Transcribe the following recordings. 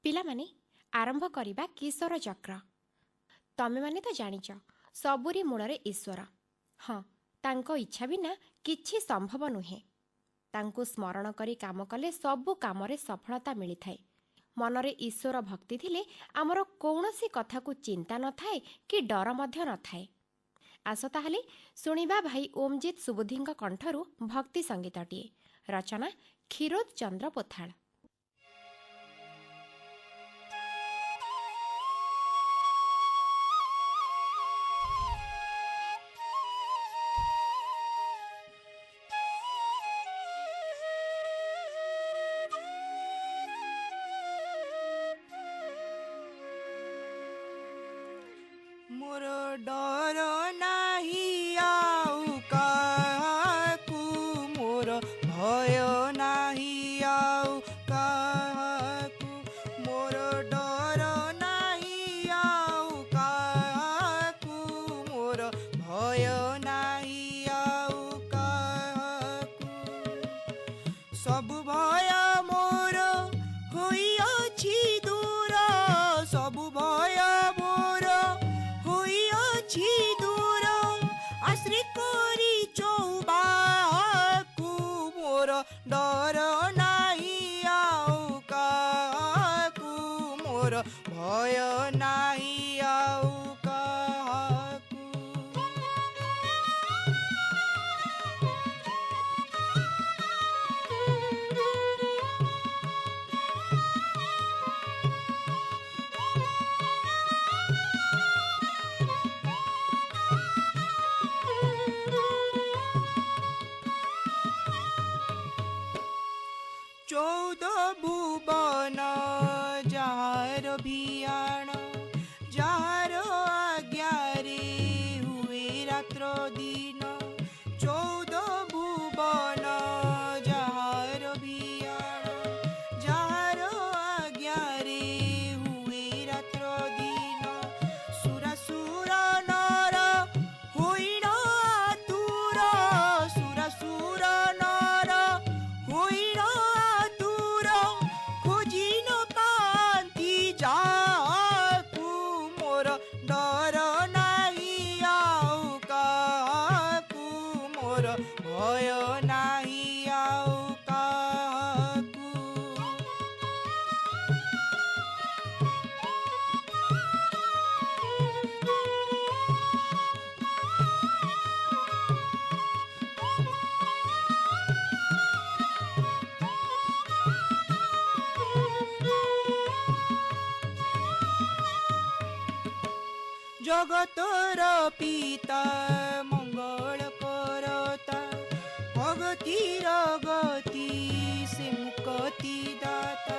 ପିଲାମାନେ ଆରମ୍ଭ କରିବା କିଶୋର ଚକ୍ର। ତମେମାନେ ତ ଜାଣିଛ ସବୁରି ମୂଳରେ ଈଶ୍ୱର। ହଁ, ତାଙ୍କ ଇଚ୍ଛା ବିନା କିଛି ସମ୍ଭବ ନୁହେଁ। ତାଙ୍କୁ ସ୍ମରଣ କରି କାମ କଲେ ସବୁ କାମରେ ସଫଳତା ମିଳିଥାଏ। ମନରେ ଈଶ୍ୱର ଭକ୍ତି ଥିଲେ ଆମର କୌଣସି କଥାକୁ ଚିନ୍ତା ନଥାଏ କି ଡର ମଧ୍ୟ ନଥାଏ। ଆସ ତାହେଲେ ଶୁଣିବା ଭାଇ ଓମଜିତ ସୁବୁଦ୍ଧିଙ୍କ କଣ୍ଠରୁ ଭକ୍ତି ସଙ୍ଗୀତଟିଏ। ରଚନା କ୍ଷୀରୋଦ ଚନ୍ଦ୍ର ପୋଥାଳ। मोर डर नाही आउ काहाकू, मोर भय नाही आउ काहाकू, मोर डर नाही आउ काहाकू, मोर भय नाही आउ काहाकू। सबु भय मोर होइअछि दूर, सबु भय मोर होइअछि दूर, आश्री करी चौबाकू, मोर डर नाही आउ काहाकू, मोर भय नाही आउ काहाकू। चौद भुवन जार भियाण, जार आज्ञारे हुए रात्र दिन, चौद भुवन जार भियाण, जार आज्ञारे हुए रात्र दिन, सुरासुर नर होइन आतुर, सुरासुर नर होइन आतुर, खोजिन पान्ति जाकू, मोर डर नाही आउ काहाकू, मोर भय नाही आउ काहाकू। जगतर पिता मंगल करता, भगतीर गति से मुक्ति दाता,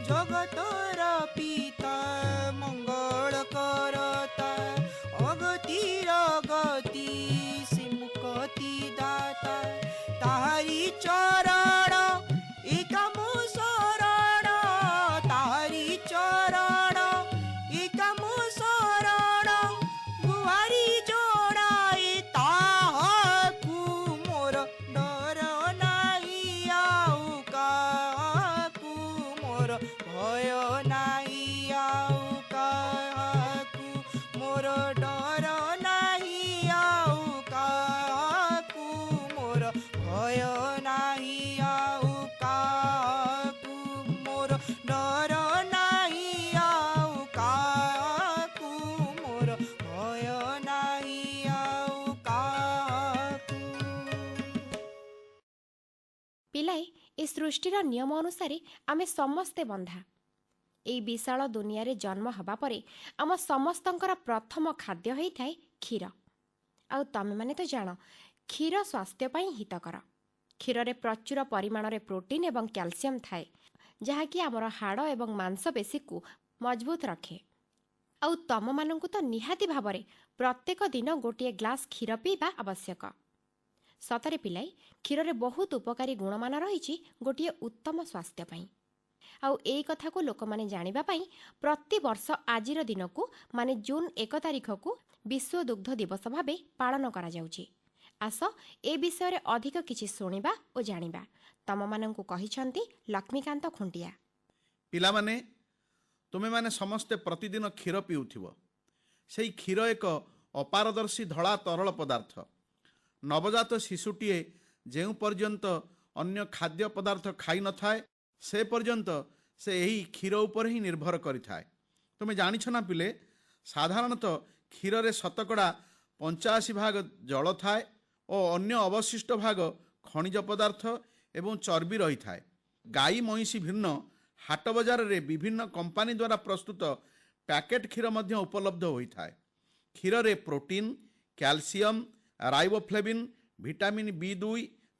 जगतर पिता मंगल करता, अगतीर गति से मुक्ति दाता, ताहारी चरण एकामो शरण, ताहारी चरण एकामो शरण, गुहारी जोड़ाए ताहाकू, मोर डर नाही आउ काहाकू, मोर भय नाही आउ काहाकू, मोर डर नाही आउ काहाकू, मोर भय नाही आउ काहाकू, मोर डर नाही आउ काहाकू, मोर भय नाही आउ काहाकू। ପିଲାଏ, ଏ ସୃଷ୍ଟିର ନିୟମ ଅନୁସାରେ ଆମେ ସମସ୍ତେ ବନ୍ଧା। ଏହି ବିଶାଳ ଦୁନିଆରେ ଜନ୍ମ ହେବା ପରେ ଆମ ସମସ୍ତଙ୍କର ପ୍ରଥମ ଖାଦ୍ୟ ହୋଇଥାଏ କ୍ଷୀର। ଆଉ ତମେମାନେ ତ ଜାଣ କ୍ଷୀର ସ୍ୱାସ୍ଥ୍ୟ ପାଇଁ ହିତକର। କ୍ଷୀରରେ ପ୍ରଚୁର ପରିମାଣରେ ପ୍ରୋଟିନ୍ ଏବଂ କ୍ୟାଲସିୟମ୍ ଥାଏ, ଯାହାକି ଆମର ହାଡ଼ ଏବଂ ମାଂସପେଶୀକୁ ମଜବୁତ ରଖେ। ଆଉ ତମମାନଙ୍କୁ ତ ନିହାତି ଭାବରେ ପ୍ରତ୍ୟେକ ଦିନ ଗୋଟିଏ ଗ୍ଲାସ୍ କ୍ଷୀର ପିଇବା ଆବଶ୍ୟକ। ସତରେ ପିଲାଏ, କ୍ଷୀରରେ ବହୁତ ଉପକାରୀ ଗୁଣମାନ ରହିଛି ଗୋଟିଏ ଉତ୍ତମ ସ୍ୱାସ୍ଥ୍ୟ ପାଇଁ। ଆଉ ଏଇ କଥାକୁ ଲୋକମାନେ ଜାଣିବା ପାଇଁ ପ୍ରତିବର୍ଷ ଆଜିର ଦିନକୁ ମାନେ ଜୁନ୍ 1 ତାରିଖକୁ ବିଶ୍ୱ ଦୁଗ୍ଧ ଦିବସ ଭାବେ ପାଳନ କରାଯାଉଛି। ଆସ ଏ ବିଷୟରେ ଅଧିକ କିଛି ଶୁଣିବା ଓ ଜାଣିବା। ତମମାନଙ୍କୁ କହିଛନ୍ତି ଲକ୍ଷ୍ମୀକାନ୍ତ ଖୁଣ୍ଟିଆ। ପିଲାମାନେ, ତୁମେମାନେ ସମସ୍ତେ ପ୍ରତିଦିନ କ୍ଷୀର ପିଉଥିବ। ସେହି କ୍ଷୀର ଏକ ଅପାରଦର୍ଶୀ ଧଳା ତରଳ ପଦାର୍ଥ। ନବଜାତ ଶିଶୁଟିଏ ଯେଉଁ ପର୍ଯ୍ୟନ୍ତ ଅନ୍ୟ ଖାଦ୍ୟ ପଦାର୍ଥ ଖାଇନଥାଏ ସେ ପର୍ଯ୍ୟନ୍ତ ସେ ଏହି କ୍ଷୀର ଉପରେ ହିଁ ନିର୍ଭର କରିଥାଏ। ତୁମେ ଜାଣିଛ ନା ପିଲେ, ସାଧାରଣତଃ କ୍ଷୀରରେ ଶତକଡ଼ା 85% ଜଳ ଥାଏ ଓ ଅନ୍ୟ ଅବଶିଷ୍ଟ ଭାଗ ଖଣିଜ ପଦାର୍ଥ ଏବଂ ଚର୍ବି ରହିଥାଏ। ଗାଈ ମଇଁଷି ଭିନ୍ନ ହାଟ ବଜାରରେ ବିଭିନ୍ନ କମ୍ପାନୀ ଦ୍ୱାରା ପ୍ରସ୍ତୁତ ପ୍ୟାକେଟ୍ କ୍ଷୀର ମଧ୍ୟ ଉପଲବ୍ଧ ହୋଇଥାଏ। କ୍ଷୀରରେ ପ୍ରୋଟିନ୍, କ୍ୟାଲସିୟମ୍, ରାଇବୋଫ୍ଲେଭିନ୍, ଭିଟାମିନ୍ B2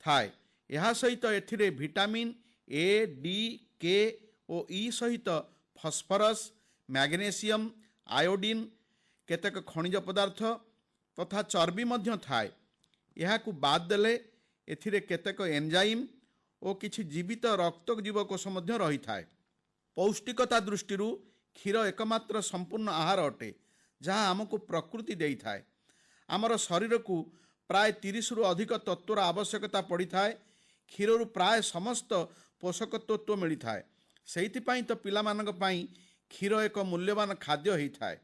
ଥାଏ। ଏହା ସହିତ ଏଥିରେ vitamin A, D, K O E ସହିତ ଫସ୍ଫରସ୍, ମ୍ୟାଗ୍ନେସିୟମ୍, ଆୟୋଡିନ୍, କେତେକ ଖଣିଜ ପଦାର୍ଥ ତଥା ଚର୍ବି ମଧ୍ୟ ଥାଏ। ଏହାକୁ ବାଦ୍ ଦେଲେ ଏଥିରେ କେତେକ ଏନ୍ଜାଇମ୍ ଓ କିଛି ଜୀବିତ ରକ୍ତ ଜୀବକୋଷ ମଧ୍ୟ ରହିଥାଏ। ପୌଷ୍ଟିକତା ଦୃଷ୍ଟିରୁ କ୍ଷୀର ଏକମାତ୍ର ସମ୍ପୂର୍ଣ୍ଣ ଆହାର ଅଟେ, ଯାହା ଆମକୁ ପ୍ରକୃତି ଦେଇଥାଏ। ଆମର ଶରୀରକୁ ପ୍ରାୟ 30ରୁ ଅଧିକ ତତ୍ତ୍ୱର ଆବଶ୍ୟକତା ପଡ଼ିଥାଏ। କ୍ଷୀରରୁ ପ୍ରାୟ ସମସ୍ତ ପୋଷକ ତତ୍ତ୍ୱ ମିଳିଥାଏ। ସେଇଥିପାଇଁ ତ ପିଲାମାନଙ୍କ ପାଇଁ କ୍ଷୀର ଏକ ମୂଲ୍ୟବାନ ଖାଦ୍ୟ ହୋଇଥାଏ।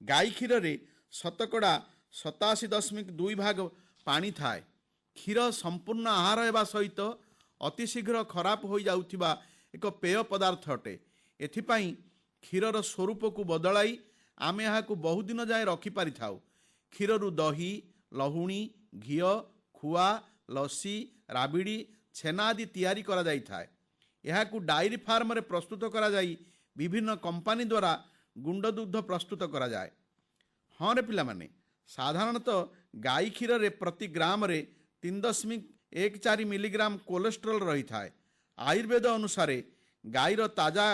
ଗାଈ କ୍ଷୀରରେ ଶତକଡ଼ା 87.2% ପାଣି ଥାଏ। କ୍ଷୀର ସମ୍ପୂର୍ଣ୍ଣ ଆହାର ହେବା ସହିତ ଅତିଶୀଘ୍ର ଖରାପ ହୋଇଯାଉଥିବା ଏକ ପେୟ ପଦାର୍ଥ ଅଟେ। ଏଥିପାଇଁ କ୍ଷୀରର ସ୍ୱରୂପକୁ ବଦଳାଇ ଆମେ ଏହାକୁ ବହୁଦିନ ଯାଏଁ ରଖିପାରିଥାଉ। କ୍ଷୀରରୁ ଦହି, ଲହୁଣୀ, ଘିଅ, ଖୁଆ, ଲସି, ରାବିଡ଼ି, ଛେନା ଆଦି ତିଆରି କରାଯାଇଥାଏ। ଏହାକୁ ଡାଏରୀ ଫାର୍ମରେ ପ୍ରସ୍ତୁତ କରାଯାଇ ବିଭିନ୍ନ କମ୍ପାନୀ ଦ୍ୱାରା ଗୁଣ୍ଡ ଦୁଗ୍ଧ ପ୍ରସ୍ତୁତ କରାଯାଏ। ହଁ ରେ ପିଲାମାନେ, ସାଧାରଣତଃ ଗାଈ କ୍ଷୀରରେ ପ୍ରତି ଗ୍ରାମରେ 3.14 ମିଲିଗ୍ରାମ କୋଲେଷ୍ଟ୍ରଲ୍ ରହିଥାଏ। ଆୟୁର୍ବେଦ ଅନୁସାରେ ଗାଈର ତାଜା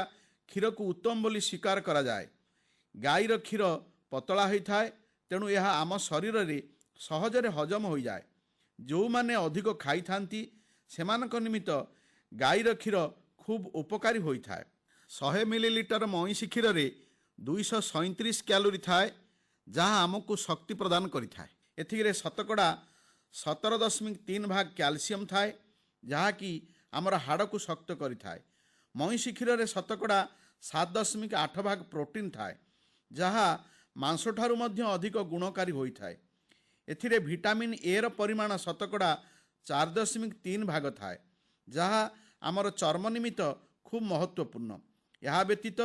କ୍ଷୀରକୁ ଉତ୍ତମ ବୋଲି ସ୍ୱୀକାର କରାଯାଏ। ଗାଈର କ୍ଷୀର ପତଳା ହୋଇଥାଏ, ତେଣୁ ଏହା ଆମ ଶରୀରରେ ସହଜରେ ହଜମ ହୋଇଯାଏ। ଯେଉଁମାନେ ଅଧିକ ଖାଇଥାନ୍ତି ସେମାନଙ୍କ ନିମିତ୍ତ ଗାଈର କ୍ଷୀର ଖୁବ୍ ଉପକାରୀ ହୋଇଥାଏ। 100 ମିଲିଲିଟର ମଇଁଷି କ୍ଷୀରରେ 237 କ୍ୟାଲୋରି ଥାଏ, ଯାହା ଆମକୁ ଶକ୍ତି ପ୍ରଦାନ କରିଥାଏ। ଏଥିରେ ଶତକଡ଼ା 17.3% କ୍ୟାଲସିୟମ୍ ଥାଏ, ଯାହାକି ଆମର ହାଡ଼କୁ ଶକ୍ତ କରିଥାଏ। ମଇଁଷି କ୍ଷୀରରେ ଶତକଡ଼ା 7.8% ପ୍ରୋଟିନ୍ ଥାଏ, ଯାହା ମାଂସଠାରୁ ମଧ୍ୟ ଅଧିକ ଗୁଣକାରୀ ହୋଇଥାଏ। ଏଥିରେ ଭିଟାମିନ୍ ଏର ପରିମାଣ ଶତକଡ଼ା 4.3% ଥାଏ, ଯାହା ଆମର ଚର୍ମ ନିମିତ୍ତ ଖୁବ୍ ମହତ୍ତ୍ୱପୂର୍ଣ୍ଣ। ଏହା ବ୍ୟତୀତ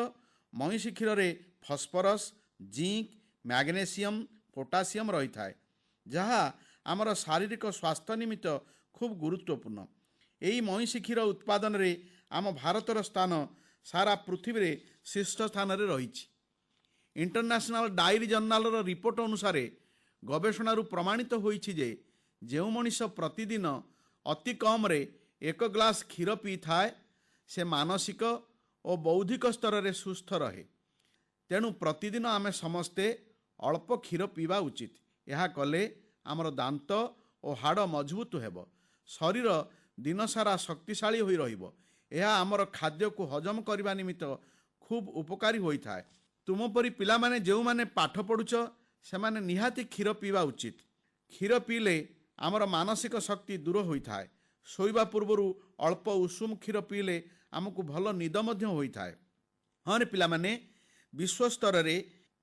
ମଇଁଷି କ୍ଷୀରରେ ଫସ୍ଫରସ୍, ଜିଙ୍କ୍, ମ୍ୟାଗ୍ନେସିୟମ୍, ପୋଟାସିୟମ୍ ରହିଥାଏ, ଯାହା ଆମର ଶାରୀରିକ ସ୍ୱାସ୍ଥ୍ୟ ନିମିତ୍ତ ଖୁବ୍ ଗୁରୁତ୍ୱପୂର୍ଣ୍ଣ। ଏହି ମଇଁଷି କ୍ଷୀର ଉତ୍ପାଦନରେ ଆମ ଭାରତର ସ୍ଥାନ ସାରା ପୃଥିବୀରେ ଶୀର୍ଷ ସ୍ଥାନରେ ରହିଛି। ଇଣ୍ଟରନ୍ୟାସନାଲ ଡାଏରୀ ଜର୍ନାଲର ରିପୋର୍ଟ ଅନୁସାରେ ଗବେଷଣାରୁ ପ୍ରମାଣିତ ହୋଇଛି ଯେ ଯେଉଁ ମଣିଷ ପ୍ରତିଦିନ ଅତି କମ୍ରେ 1 ଗ୍ଲାସ୍ କ୍ଷୀର ପିଇଥାଏ ସେ ମାନସିକ ଓ ବୌଦ୍ଧିକ ସ୍ତରରେ ସୁସ୍ଥ ରହେ। ତେଣୁ ପ୍ରତିଦିନ ଆମେ ସମସ୍ତେ ଅଳ୍ପ କ୍ଷୀର ପିଇବା ଉଚିତ। ଏହା କଲେ ଆମର ଦାନ୍ତ ଓ ହାଡ଼ ମଜବୁତ ହେବ, ଶରୀର ଦିନସାରା ଶକ୍ତିଶାଳୀ ହୋଇ ରହିବ। ଏହା ଆମର ଖାଦ୍ୟକୁ ହଜମ କରିବା ନିମିତ୍ତ ଖୁବ୍ ଉପକାରୀ ହୋଇଥାଏ। ତୁମ ପରି ପିଲାମାନେ ଯେଉଁମାନେ ପାଠ ପଢ଼ୁଛ ସେମାନେ ନିହାତି କ୍ଷୀର ପିଇବା ଉଚିତ। କ୍ଷୀର ପିଇଲେ ଆମର ମାନସିକ ଶକ୍ତି ଦୂର ହୋଇଥାଏ। ଶୋଇବା ପୂର୍ବରୁ ଅଳ୍ପ ଉଷୁମ କ୍ଷୀର ପିଇଲେ ଆମକୁ ଭଲ ନିଦ ମଧ୍ୟ ହୋଇଥାଏ। ହଁ ରେ ପିଲାମାନେ, ବିଶ୍ୱ ସ୍ତରରେ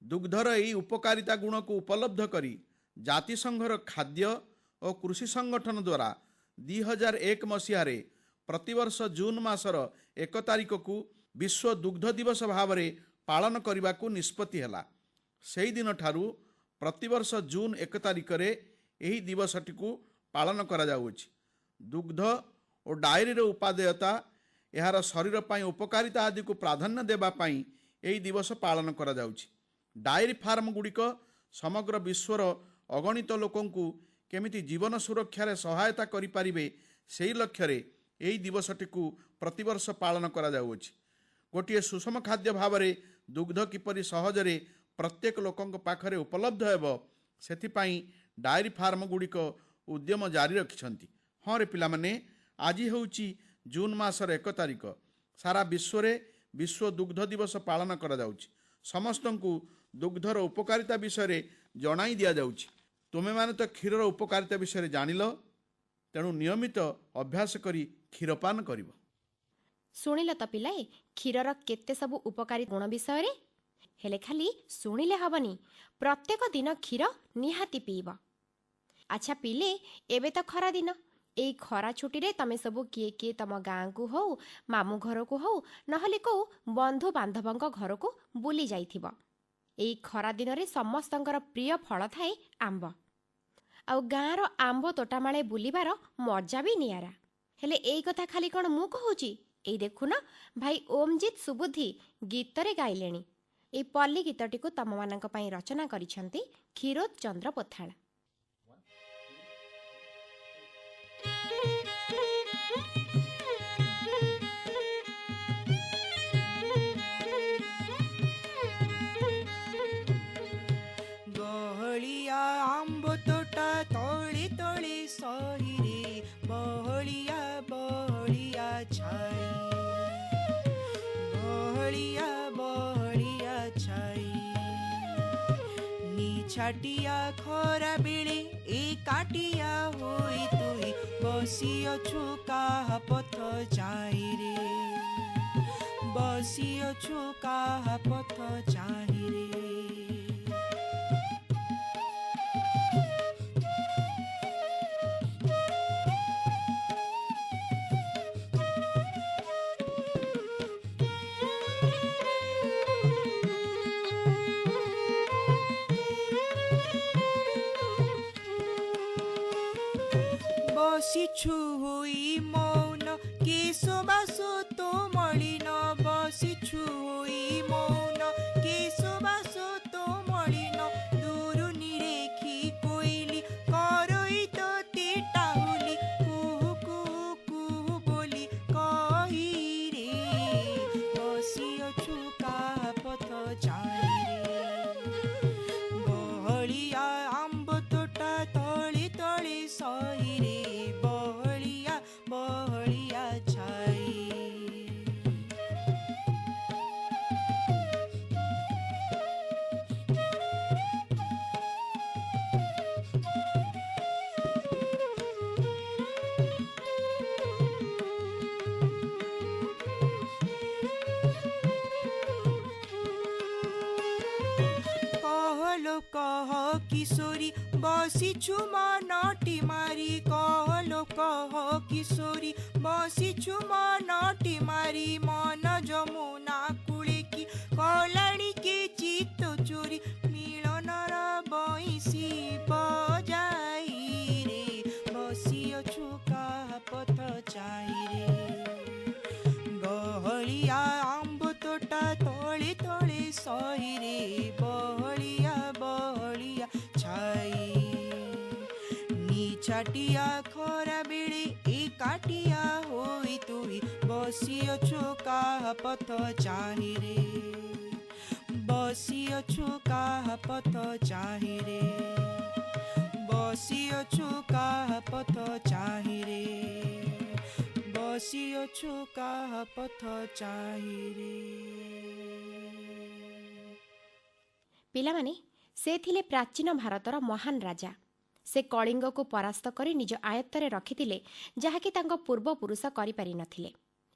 ଦୁଗ୍ଧର ଏହି ଉପକାରିତା ଗୁଣକୁ ଉପଲବ୍ଧ କରି ଜାତିସଂଘର ଖାଦ୍ୟ ଓ କୃଷି ସଂଗଠନ ଦ୍ୱାରା 2001 ମସିହାରେ ପ୍ରତିବର୍ଷ ଜୁନ୍ ମାସର 1 ତାରିଖକୁ ବିଶ୍ୱ ଦୁଗ୍ଧ ଦିବସ ଭାବରେ ପାଳନ କରିବାକୁ ନିଷ୍ପତ୍ତି ହେଲା। ସେହିଦିନଠାରୁ ପ୍ରତିବର୍ଷ ଜୁନ୍ 1 ତାରିଖରେ ଏହି ଦିବସଟିକୁ ପାଳନ କରାଯାଉଅଛି। ଦୁଗ୍ଧ ଓ ଡାଏରୀର ଉପାଦେୟତା, ଏହାର ଶରୀର ପାଇଁ ଉପକାରିତା ଆଦିକୁ ପ୍ରାଧାନ୍ୟ ଦେବା ପାଇଁ ଏହି ଦିବସ ପାଳନ କରାଯାଉଛି। ଡାଏରୀ ଫାର୍ମ ଗୁଡ଼ିକ ସମଗ୍ର ବିଶ୍ୱର ଅଗଣିତ ଲୋକଙ୍କୁ କେମିତି ଜୀବନ ସୁରକ୍ଷାରେ ସହାୟତା କରିପାରିବେ ସେହି ଲକ୍ଷ୍ୟରେ ଏହି ଦିବସଟିକୁ ପ୍ରତିବର୍ଷ ପାଳନ କରାଯାଉଅଛି। ଗୋଟିଏ ସୁଷମ ଖାଦ୍ୟ ଭାବରେ ଦୁଗ୍ଧ କିପରି ସହଜରେ ପ୍ରତ୍ୟେକ ଲୋକଙ୍କ ପାଖରେ ଉପଲବ୍ଧ ହେବ ସେଥିପାଇଁ ଡାଏରୀ ଫାର୍ମ ଗୁଡ଼ିକ ଉଦ୍ୟମ ଜାରି ରଖିଛନ୍ତି। ହଁ ରେ ପିଲାମାନେ, ଆଜି ହେଉଛି ଜୁନ୍ ମାସର 1 ତାରିଖ। ସାରା ବିଶ୍ୱରେ ବିଶ୍ୱ ଦୁଗ୍ଧ ଦିବସ ପାଳନ କରାଯାଉଛି। ସମସ୍ତଙ୍କୁ ଦୁଗ୍ଧର ଉପକାରିତା ବିଷୟରେ ଜଣାଇ ଦିଆଯାଉଛି। ତୁମେମାନେ ତ କ୍ଷୀରର ଉପକାରିତା ବିଷୟରେ ଜାଣିଲ, ତେଣୁ ନିୟମିତ ଅଭ୍ୟାସ କରି କ୍ଷୀରପାନ କରିବ। ଶୁଣିଲ ତ ପିଲାଏ କ୍ଷୀରର କେତେ ସବୁ ଉପକାରୀ ଗୁଣ ବିଷୟରେ। ହେଲେ ଖାଲି ଶୁଣିଲେ ହବନି, ପ୍ରତ୍ୟେକ ଦିନ କ୍ଷୀର ନିହାତି ପିଇବ। ଆଚ୍ଛା ପିଲେ, ଏବେ ତ ଖରା ଦିନ। ଏଇ ଖରା ଛୁଟିରେ ତମେ ସବୁ କିଏ କିଏ ତମ ଗାଁକୁ ହଉ, ମାମୁଁ ଘରକୁ ହଉ, ନହେଲେ କୋଉ ବନ୍ଧୁବାନ୍ଧବଙ୍କ ଘରକୁ ବୁଲି ଯାଇଥିବ। ଏଇ ଖରା ଦିନରେ ସମସ୍ତଙ୍କର ପ୍ରିୟ ଫଳ ଥାଏ ଆମ୍ବ। ଆଉ ଗାଁର ଆମ୍ବ ତୋଟାମାଳେ ବୁଲିବାର ମଜା ବି ନିଆରା। ହେଲେ ଏଇ କଥା ଖାଲି କ'ଣ ମୁଁ କହୁଛି? ଏଇ ଦେଖୁନ, ଭାଇ ଓମଜିତ୍ ସୁବୁଦ୍ଧି ଗୀତରେ ଗାଇଲେଣି। ଏଇ ପଲ୍ଲୀ ଗୀତଟିକୁ ତମମାନଙ୍କ ପାଇଁ ରଚନା କରିଛନ୍ତି କ୍ଷୀରୋଦ ଚନ୍ଦ୍ର ପୋଥାଳ। ବହଳିଆ ଆମ୍ବ ତୋଟା ତଳେ ତଳେ ସହିରେ ବହଳିଆ ବହଳିଆ ଛାଇ, ବହଳିଆ ବହଳିଆ ଛାଇ। ନିଛାଟିଆ ଖରା ବେଳେ ଏକାଟିଆ ହୋଇ ତୁଇ ବସିଅଛୁ କାହା ପଥ ଚାହିଁରେ, ବସିଅଛୁ କାହା ପଥ ଚାହିଁରେ। বসিছু হই মৌন কেশবাস তো মলিন, বসিছু হই মৌন কেশবাস তো মলিন। দুরুনি রেখি কইলি করই তো তেটাহুলি, কুহু কুহু কুহু বলি কহি রে। বসিছু কাহা পথ চাহিরে, বহলিয়া আম্ব তোটা তলে তলে সহিরে বহলিয়া বহলিয়া ছাই। कहलो कह किशोरी बसिछु मनटी मारी, कहलो कह किशोरी बसिछु मनटी मारी। मन যমুনা কূলে কি কলাণী কে চিত্ত চোরি, মিলনর বইসি বজাই রে। বসিଅଛୁ কাহা পথ চাহিরে, বহলিয়া আম্ব তোটা তলে তলে সহিরে বহলিয়া বহলিয়া ছাই। নিছাটিয়া খরা বেড়ে একাটিয়া হই তুই বসিଅଛୁ কাহা পথ চাহিরে, বসিଅଛୁ কাহা পথ চাহিরে, বসিଅଛୁ কাহা পথ চাহিরে, বসিଅଛୁ কাহা পথ চাহিরে। ପିଲାମାନେ, ସେ ଥିଲେ ପ୍ରାଚୀନ ଭାରତର ମହାନ ରାଜା। ସେ କଳିଙ୍ଗକୁ ପରାସ୍ତ କରି ନିଜ ଆୟତ୍ତରେ ରଖିଥିଲେ, ଯାହାକି ତାଙ୍କ ପୂର୍ବପୁରୁଷ କରିପାରିନଥିଲେ।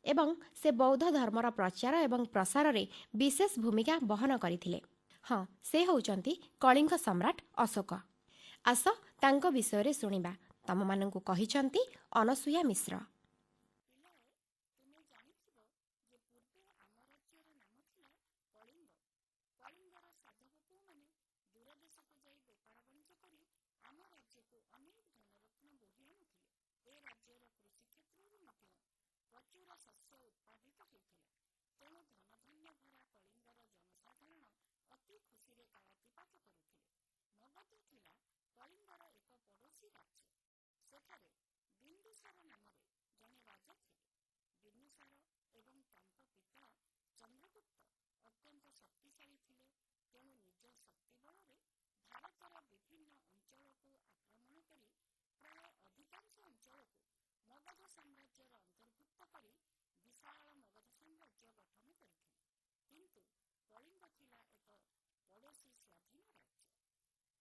ଏବଂ ସେ ବୌଦ୍ଧ ଧର୍ମର ପ୍ରଚାର ଏବଂ ପ୍ରସାରରେ ବିଶେଷ ଭୂମିକା ବହନ କରିଥିଲେ। ହଁ, ସେ ହେଉଛନ୍ତି କଳିଙ୍ଗ ସମ୍ରାଟ ଅଶୋକ। ଆସ ତାଙ୍କ ବିଷୟରେ ଶୁଣିବା। ତମମାନଙ୍କୁ କହିଛନ୍ତି ଅନସୂୟା ମିଶ୍ର। ମଗଧ ଥିଲା କଳିଙ୍ଗର ଏକ ପଡ଼ୋଶୀ ରାଜ୍ୟ। ସେଠାରେ ବିନ୍ଦୁସାର ନାମରେ ଜଣେ ରାଜା ଥିଲେ। ବିନ୍ଦୁସାର ଏବଂ ତାଙ୍କ ପିତା ଚନ୍ଦ୍ରଗୁପ୍ତ ଅତ୍ୟନ୍ତ ଶକ୍ତିଶାଳୀ ଥିଲେ। ତେଣୁ ନିଜ ଶକ୍ତି ବଳରେ ଭାରତର ବିଭିନ୍ନ ଅଞ୍ଚଳକୁ ଆକ୍ରମଣ କରି ପ୍ରାୟ ଅଧିକାଂଶ ଅଞ୍ଚଳକୁ ମଗଧ ସାମ୍ରାଜ୍ୟର ଅନ୍ତର୍ଭୁକ୍ତ କରି ବିଶାଳ ମଗଧ ସାମ୍ରାଜ୍ୟ ଗଠନ କରିଥିଲେ। କିନ୍ତୁ କଳିଙ୍ଗ ଥିଲା ଏକ ପଡ଼ୋଶୀ ସ୍ୱାଧୀନ ରାଜ୍ୟ।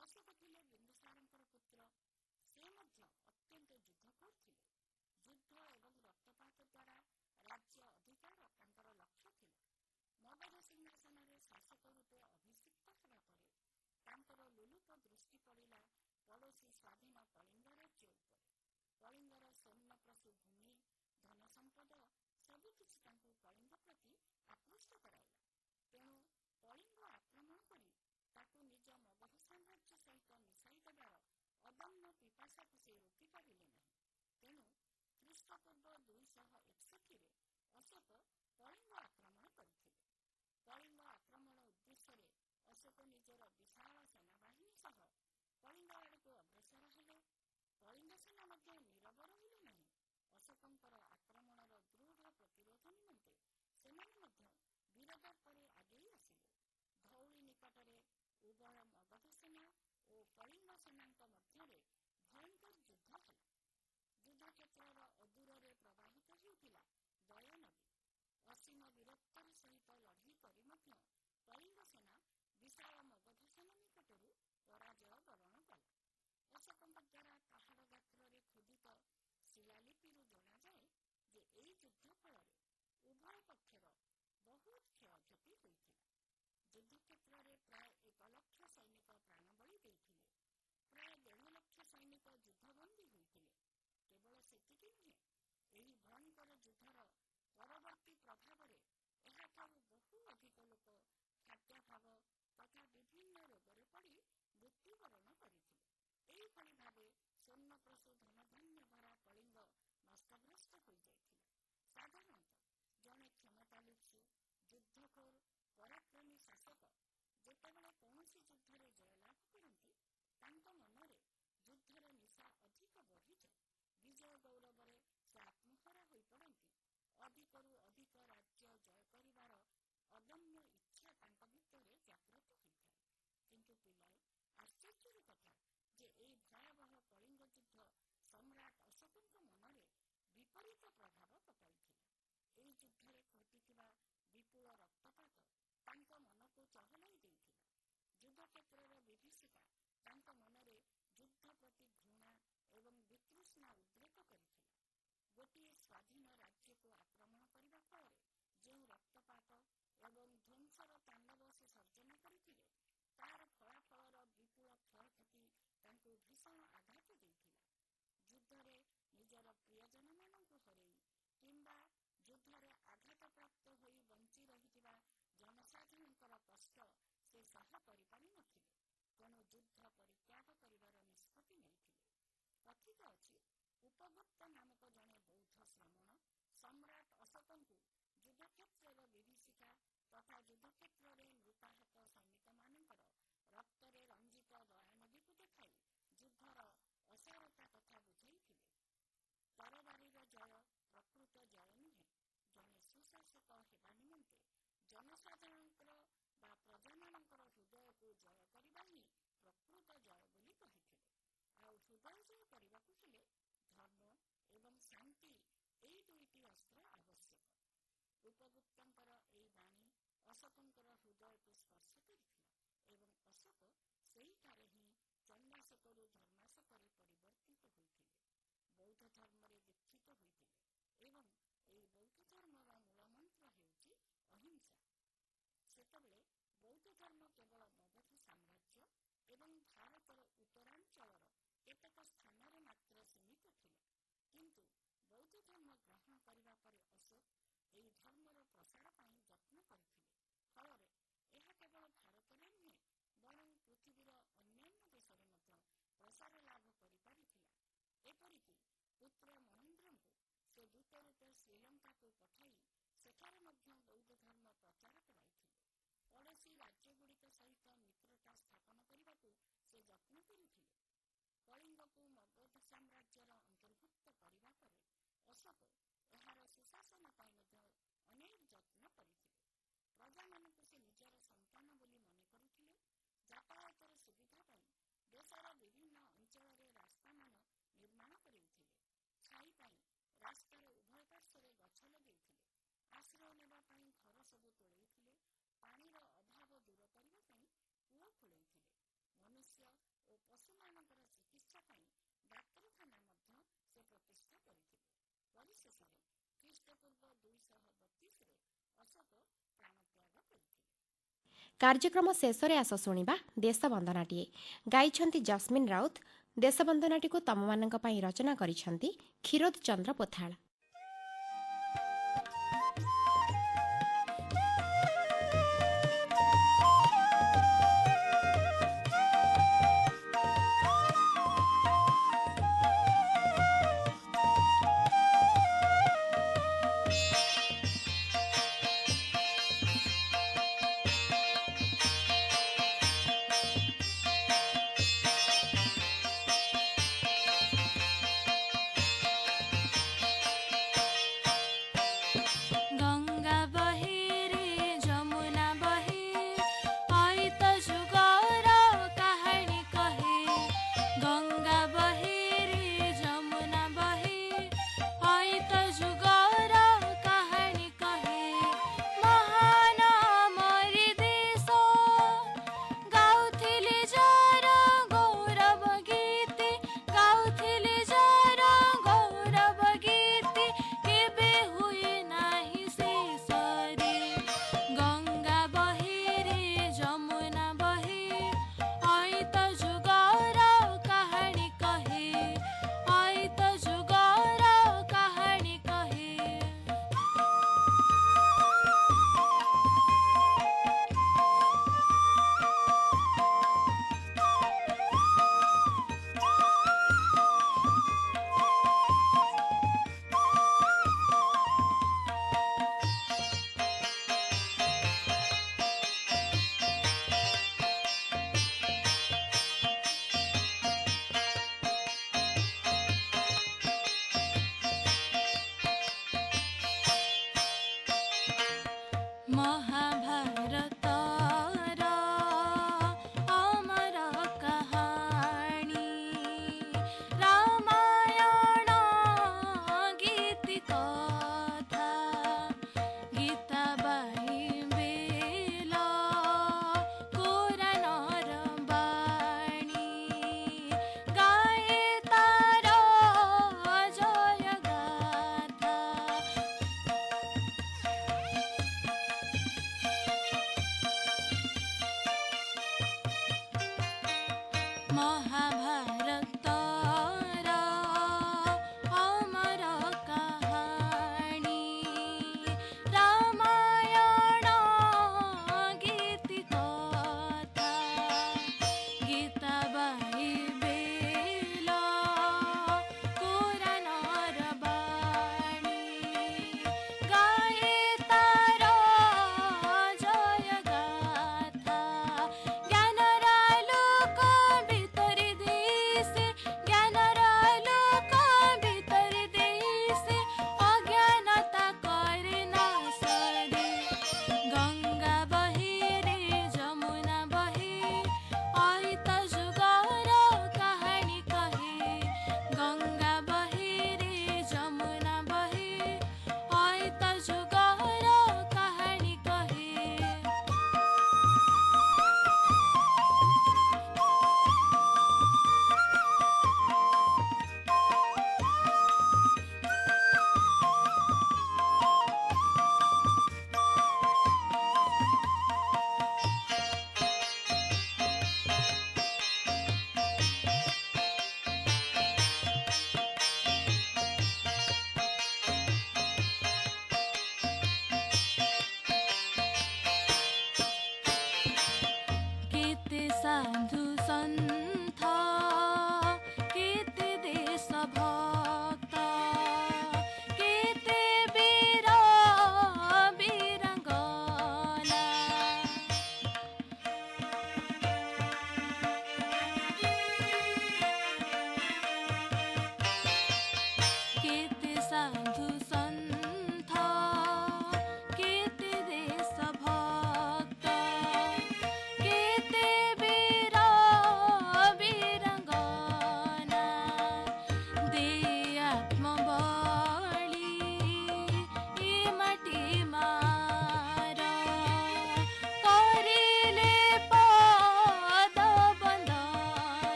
ଅଶୋକ ଥିଲେ ବିନ୍ଦୁସାରଙ୍କର ପୁତ୍ର। ସେ ମଧ୍ୟ ଅତ୍ୟନ୍ତ ଯୁଦ୍ଧଖୋର ଥିଲେ। ଯୁଦ୍ଧ ଏବଂ ରକ୍ତପାତ ଦ୍ୱାରା ରାଜ୍ୟ ଅଧିକାର ତାଙ୍କର ଲକ୍ଷ୍ୟ ଥିଲା। ମଗଧ ସିଂହାସନରେ ଶାସକ ରୂପେ ଅଭିଷିକ୍ତ ହେବା ପରେ ତାଙ୍କର ଲୋଲୁପ ଦୃଷ୍ଟି ପଡ଼ିଲା ପଡ଼ୋଶୀ ସ୍ୱାଧୀନ କଳିଙ୍ଗ ରାଜ୍ୟ ଉପରେ। କଳିଙ୍ଗର ସ୍ୱର୍ଣ୍ଣପ୍ରସୂ ଭୂମି, ଧନ ସମ୍ପଦ ସବୁକିଛି ତାଙ୍କୁ କଳିଙ୍ଗ ପ୍ରତି ଆକୃଷ୍ଟ କରାଇଲା। ତେଣୁ କଳିଙ୍ଗ ଆକ୍ରମଣ କରି ତାକୁ ନିଜ ମଗଧ ସାମ୍ରାଜ୍ୟ ସହିତ ମିଶାଇ ଦେବାର ଅଦମ୍ୟ ପିପାସାକୁ ସେ ରୋକିପାରିଲେ ନାହିଁ। ତେଣୁ ଖ୍ରୀଷ୍ଟପୂର୍ବ 261 ଅଶୋକ କଳିଙ୍ଗ ଆକ୍ରମଣ କରିଥିଲେ। କଳିଙ୍ଗ ଆକ୍ରମଣ ଉଦ୍ଦେଶ୍ୟରେ ଅଶୋକ ନିଜର ବିଶାଳ ସେନାବାହିନୀ ସହ କଳିଙ୍ଗ ଆଡ଼କୁ ଅଗ୍ରସର ହେଲେ। କଳିଙ୍ଗ ସେନା ମଧ୍ୟ ନୀରବ ରହିଲେ ନାହିଁ। ଅଶୋକଙ୍କର ଆକ୍ରମଣର ଦୃଢ଼ ପ୍ରତିରୋଧ ନିମନ୍ତେ ସେମାନେ ମଧ୍ୟ ବିରୋଧ ପରେ ଆଗେଇ ଆସିଲେ। ଧଉଳି ନିକଟରେ ଉଭୟ ମଗଧ ସେନା ଓ କଳିଙ୍ଗ ସେନାଙ୍କ ମଧ୍ୟରେ ଭୟଙ୍କର ଯୁଦ୍ଧ ହେଲା। ଯୁଦ୍ଧକ୍ଷେତ୍ରର ଅଦୂରରେ ପ୍ରବାହିତ ହେଉଥିଲା ଦୟା ନଦୀ। ଅସୀମ ବୀରତ୍ୱର ସହିତ ଲଢ଼େଇ କରି ମଧ୍ୟ କଳିଙ୍ଗ ସେନା ବିଶାଳ ମଗଧ ସେନା ନିକଟରୁ ପରାଜୟ ବରଣ କଲା। ଅଶୋକଙ୍କ ଦ୍ୱାରା ପାହାଡ଼ ଗାତ୍ରରେ ଖୋଦିତ ଶିଳାଲିପିରୁ ଜଣାଯାଏ ଯେ ଏହି ଯୁଦ୍ଧ ଫଳରେ ଉଭୟ ପକ୍ଷର ବହୁତ କ୍ଷୟକ୍ଷତି ହୋଇଥିଲା। ଯୁଦ୍ଧକ୍ଷେତ୍ରରେ ପ୍ରାୟ 1 ଲକ୍ଷ ସୈନିକ ପ୍ରାଣବଳି ଦେଇଥିଲେ। ପ୍ରାୟ 1.5 ଲକ୍ଷ ସୈନିକ ଯୁଦ୍ଧବନ୍ଦୀ ହୋଇଥିଲେ। କେବଳ ସେତିକି ନୁହେଁ, ଏହି ଭୟଙ୍କର ଯୁଦ୍ଧର ପରବର୍ତ୍ତୀ ପ୍ରଭାବରେ ଏହାଠାରୁ ବହୁ ଅଧିକ ଲୋକ ଖାଦ୍ୟାଭାବ ତଥା ବିଭିନ୍ନ ରୋଗରେ ପଡ଼ି ମୃତ୍ୟୁବରଣ କରିଥିଲେ। ଏହିଭଳି ଭାବେ ସ୍ୱର୍ଣ୍ଣପ୍ରସୂ ଧନଧାନ୍ୟ ଭରା କଳିଙ୍ଗ ନଷ୍ଟଭ୍ରଷ୍ଟ ହୋଇଯାଇଥିଲା। ସାଧାରଣତଃ ଜଣେ କ୍ଷମତାଲୁଚୁ, ଯୁଦ୍ଧଖୋର, ପରାକ୍ରମୀ ଶାସକ ଯେତେବେଳେ କୌଣସି ଯୁଦ୍ଧରେ ଜୟଲାଭ କରନ୍ତି, ତାଙ୍କ ମନରେ ଯୁଦ୍ଧର ନିଶା ଅଧିକ ବଢ଼ିଯାଏ। ବିଜୟ ଗୌରବରେ ସେ ଆତ୍ମହରା ହୋଇପଡ଼ନ୍ତି। ଅଧିକରୁ ଅଧିକ ରାଜ୍ୟ ଜୟ କରିବାର ଅଦମ୍ୟ ଇଚ୍ଛା ତାଙ୍କ ଭିତରେ ଜାଗ୍ରତ ହୋଇଥାଏ। କିନ୍ତୁ ପିଲାଏ, ଆଶ୍ଚର୍ଯ୍ୟର କଥା ଯେ ଏହି ଭୟାବହ କଳିଙ୍ଗ ଯୁଦ୍ଧ ସମ୍ରାଟ ଅଶୋକଙ୍କ ମନରେ ବିପରୀତ ପ୍ରଭାବ ପକାଇଥିଲା। ଏହି ଯୁଦ୍ଧରେ ଘଟିଥିବା ବିପୁଳ ରକ୍ତପାତ ତାଙ୍କ ମନକୁ ଚହଲାଇ ଦେଇଥିଲା। ଯୁଦ୍ଧକ୍ଷେତ୍ରର ବିଭୀଷିକା ତାଙ୍କ ମନରେ ଯୁଦ୍ଧ ପ୍ରତି ଘୃଣା ଏବଂ ବିତୃଷ୍ଣା ଉଦ୍ରେକ କରିଥିଲା। ଗୋଟିଏ ସ୍ୱାଧୀନ ରାଜ୍ୟକୁ ଆକ୍ରମଣ କରିବା ଫଳରେ ଯେଉଁ ରକ୍ତପାତ ଏବଂ ଧ୍ୱଂସର ତାଣ୍ଡବ ସେ ସର୍ଜନ କରିଥିଲେ, ତାହାର ଫଳାଫଳର ବିପୁଳ କ୍ଷୟକ୍ଷତି ତାଙ୍କୁ ଭୀଷଣ ଆଘାତ ଦେଇଥିଲା। ଯୁଦ୍ଧରେ ନିଜର ପ୍ରିୟଜନମାନଙ୍କୁ ହରେଇ କିମ୍ବା ଯୁଦ୍ଧରେ ଆଘାତପ୍ରାପ୍ତ ହୋଇ ବଞ୍ଚି ରହିଥିବା ଜନସାଧାରଣଙ୍କର କଷ୍ଟ ସେ ସହ୍ୟ କରିପାରିନଥିଲେ। ତେଣୁ ଯୁଦ୍ଧ ପରିତ୍ୟାଗ କରିବାର ନିଷ୍ପତ୍ତି ନେଇଥିଲେ। କଥିତ ଅଛି, ଉପଗୁପ୍ତ ନାମକ ଜଣେ ବୌଦ୍ଧ ଶ୍ରମଣ ସମ୍ରାଟ ଅଶୋକଙ୍କୁ ଯୁଦ୍ଧକ୍ଷେତ୍ରର ବିଭୀଷିକା ତଥା ଯୁଦ୍ଧକ୍ଷେତ୍ରରେ ମୃତାହତ ସୈନିକମାନଙ୍କର ରକ୍ତରେ ରଞ୍ଜିତ ଦୟାନଦୀକୁ ଦେଖାଇ ଯୁଦ୍ଧର ଅସାରତା କଥା ବୁଝାଇଥିଲେ। ତରବାରୀର ଜୟ ପ୍ରକୃତ ଜୟ ନୁହେଁ। ଜଣେ ସୁଶାସକ ହେବା ନିମନ୍ତେ ଜନସାଧାରଣଙ୍କର ବା ପ୍ରଜାମାନଙ୍କର ହୃଦୟକୁ ଜୟ କରିବା ହିଁ ପ୍ରକୃତ ଜୟ ବୋଲି କହିଥିଲେ। ଆଉ ହୃଦୟ ଜୟ କରିବାକୁ ହେଲେ ଧର୍ମ ଏବଂ ଶାନ୍ତି, ଏହି ଦୁଇଟି ଅସ୍ତ୍ର ଆବଶ୍ୟକ। ଉପଗୁପ୍ତଙ୍କର ଏହି ବାଣୀ ଅଶୋକଙ୍କର ହୃଦୟକୁ ସ୍ପର୍ଶ କରିଥିଲା ଏବଂ ଅଶୋକ ସେହିଠାରେ ହିଁ ଚଣ୍ଡାଶୋକରୁ ଧର୍ମାଶୋକରେ ପରିବର୍ତ୍ତିତ ହୋଇଥିଲେ। ବୌଦ୍ଧ ଧର୍ମରେ ଦୀକ୍ଷିତ ହୋଇଥିଲେ ଏବଂ ଏହି ବୌଦ୍ଧ ଧର୍ମର ମୂଳମନ୍ତ୍ର ହେଉଛି ଅହିଂସା। ସେତେବେଳେ ବୌଦ୍ଧ ଧର୍ମ କେବଳ ମଗଧ ସାମ୍ରାଜ୍ୟ ଏବଂ ଭାରତର ଉତ୍ତରାଞ୍ଚଳର କେତେକ ସ୍ଥାନରେ ମାତ୍ର ସୀମିତ ଥିଲା। କିନ୍ତୁ ବୌଦ୍ଧ ଧର୍ମ ଗ୍ରହଣ କରିବା ପରେ ଅଶୋକ ଏହି ଧର୍ମର ପ୍ରସାର ପାଇଁ ଯତ୍ନ କରିଥିଲେ। ଫଳରେ ଏହା କେବଳ ଭାରତରେ ନୁହେଁ, ବରଂ ପୃଥିବୀର ଅନ୍ୟାନ୍ୟ ଦେଶରେ ମଧ୍ୟ ପ୍ରସାର ଲାଭ କରିପାରିଥିଲା। ଏପରିକି ପୁତ୍ର ମହେନ୍ଦ୍ରଙ୍କୁ ସେ ଦୂତ ରୂପେ ଶ୍ରୀଲଙ୍କାକୁ ପଠାଇ ସେଠାରେ ମଧ୍ୟ ବୌଦ୍ଧ ଧର୍ମ ପ୍ରଚାର କରାଇଥିଲେ। ପଡ଼ୋଶୀ ରାଜ୍ୟଗୁଡ଼ିକ ସହିତ ମିତ୍ରତା ସ୍ଥାପନ କରିବାକୁ ସେ ଯତ୍ନ କରୁଥିଲେ। କଳିଙ୍ଗକୁ ମଗଧ ସାମ୍ରାଜ୍ୟର ଅନ୍ତର୍ଭୁକ୍ତ କରିବା ପରେ ଅଶୋକ ଏହାର ସୁଶାସନ ପାଇଁ ମଧ୍ୟ ଅନେକ ଯତ୍ନ କରିଥିଲେ। ପ୍ରଜାମାନଙ୍କୁ ସେ ନିଜର ସନ୍ତାନ ବୋଲି ମନେ କରୁଥିଲେ। ଯାତାୟାତର ସୁବିଧା ପାଇଁ ଦେଶର ବିଭିନ୍ନ ଅଞ୍ଚଳରେ ରାସ୍ତାମାନ ନିର୍ମାଣ କରିଥିଲେ। ଛାଇ ପାଇଁ ରାସ୍ତାର ଉଭୟ ପାର୍ଶ୍ୱରେ ଗଛ ଲଗେଇଥିଲେ। ଆଶ୍ରୟ ନେବା ପାଇଁ ଘର ସବୁ ତୋଳେଇଥିଲେ। ପାଣିର ଅଭାବ ଦୂର କରିବା ପାଇଁ କୂଅ ଖୋଳେଇଥିଲେ। ମନୁଷ୍ୟ ଓ ପଶୁମାନଙ୍କର ଚିକିତ୍ସା ପାଇଁ ଡାକ୍ତରଖାନା ମଧ୍ୟ ସେ ପ୍ରତିଷ୍ଠା କରିଥିଲେ। ପରିଶେଷରେ ଖ୍ରୀଷ୍ଟପୂର୍ବ 232ରେ ଅଶୋକ ପ୍ରାଣତ୍ୟାଗ କରିଥିଲେ। କାର୍ଯ୍ୟକ୍ରମ ଶେଷରେ ଆସ ଶୁଣିବା ଦେଶବନ୍ଦନାଟିଏ। ଗାଇଛନ୍ତି ଜସ୍ମିନ୍ ରାଉତ। ଦେଶବନ୍ଦନାଟିକୁ ତମମାନଙ୍କ ପାଇଁ ରଚନା କରିଛନ୍ତି କ୍ଷୀରୋଦ ଚନ୍ଦ୍ର ପୋଥାଳ।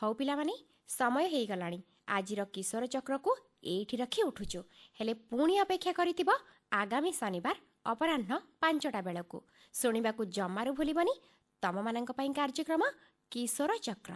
ହଉ ପିଲାମାନେ, ସମୟ ହେଇଗଲାଣି। ଆଜିର କିଶୋର ଚକ୍ରକୁ ଏଇଠି ରଖି ଉଠୁଛୁ। ହେଲେ ପୁଣି ଅପେକ୍ଷା କରିଥିବ ଆଗାମୀ ଶନିବାର ଅପରାହ୍ନ 5ଟା ବେଳକୁ। ଶୁଣିବାକୁ ଜମାରୁ ଭୁଲିବନି ତମମାନଙ୍କ ପାଇଁ କାର୍ଯ୍ୟକ୍ରମ କିଶୋର ଚକ୍ର।